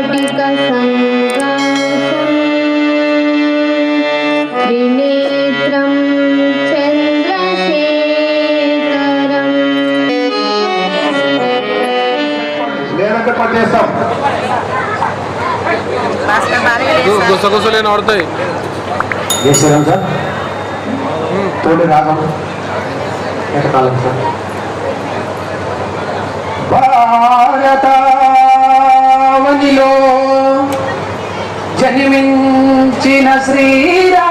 స్ఫటిక త్రినేత్రం చంద్రశేఖరం. లేదంటే పట్టేస్తాం. గుసగుసలేని ఆడతాయి. చేసేదాం సార్. తోటి రాగం ఎటకాలం సార్. భారతావనిలో జన్మించిన శ్రీరామ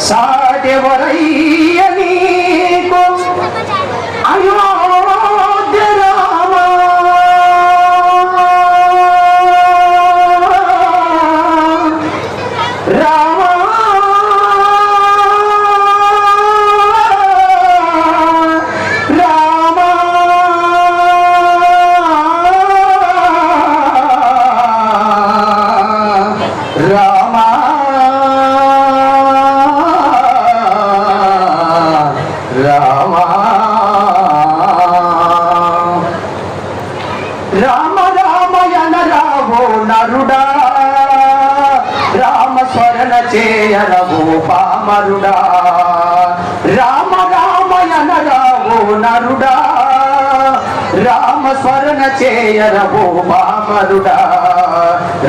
సాటెవరయ్య నీకు అయోధ్య రామ. రామ రామ రామ రామ రామ రామయన రావో నరుడా రామ స్మరణ చేయరవో పామరుడా. రామ రామయన రావో నరుడా రామ స్మరణ చేయరవో పామరుడా.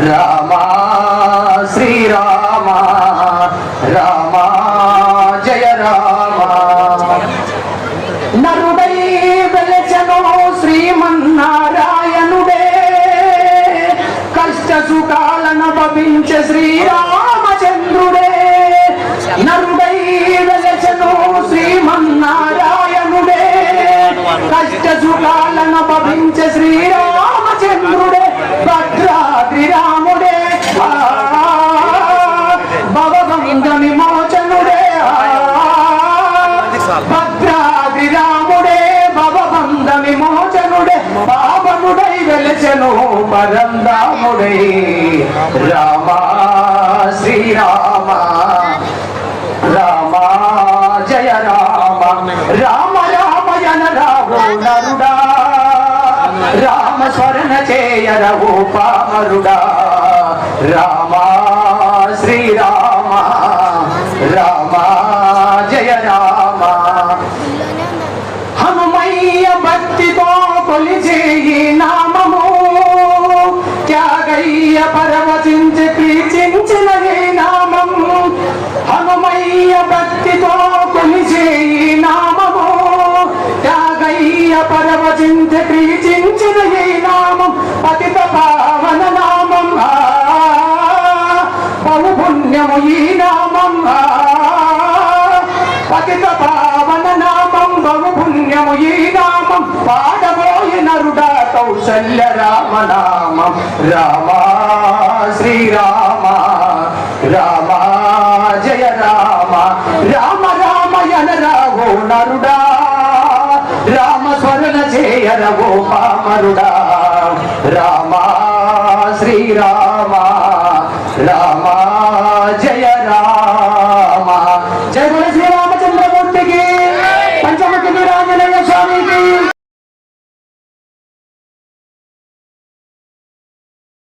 రామ శ్రీరామ రామ జయ రామ. నరుడై వెలచెను శ్రీమన్నారాయణుడే కష్ట సుఖాలను భవించే శ్రీరామచంద్రుడే. నరుడై వెలచెను శ్రీమన్నారాయణుడే కష్ట సుఖాలను భవించే శ్రీరామచంద్రుడే. భద్రాద్రి రాముడే భవబంధ విమోచనుడే. భద్రాద్రి రాముడే భవబంధ విమోచనుడే. పావనుడై వెలచెను పరంధాముడై. రామ శ్రీరామ రామ జయ రామ. రామ రామయన రావో నరుడా రామ స్మరణ చేయరవో పామరుడా. రామ శ్రీరామ రామ జయ రామ. హనుమయ్య భక్తితో కొలిచేయి నామము త్యాగయ్య పరవశించి ప్రీతించిన ఈ నామం. హనుమయ్య భక్తితో కొలిచేయి నామము త్యాగయ్య పరవశించి ప్రీతించిన ఈ నామం. పతిత పావన నామం బహు పుణ్యము ఈ నామం. పతిత పావన నామం బహు పుణ్యము ఈ నామం. పాడబోయి నరుడా కౌసల్య రామ నామం. రామ శ్రీరామ రామ జయ రామ. రామ రామయన రావో నరుడా రామ స్మరణ చేయరవో పామరుడా. రామ శ్రీరామ రామ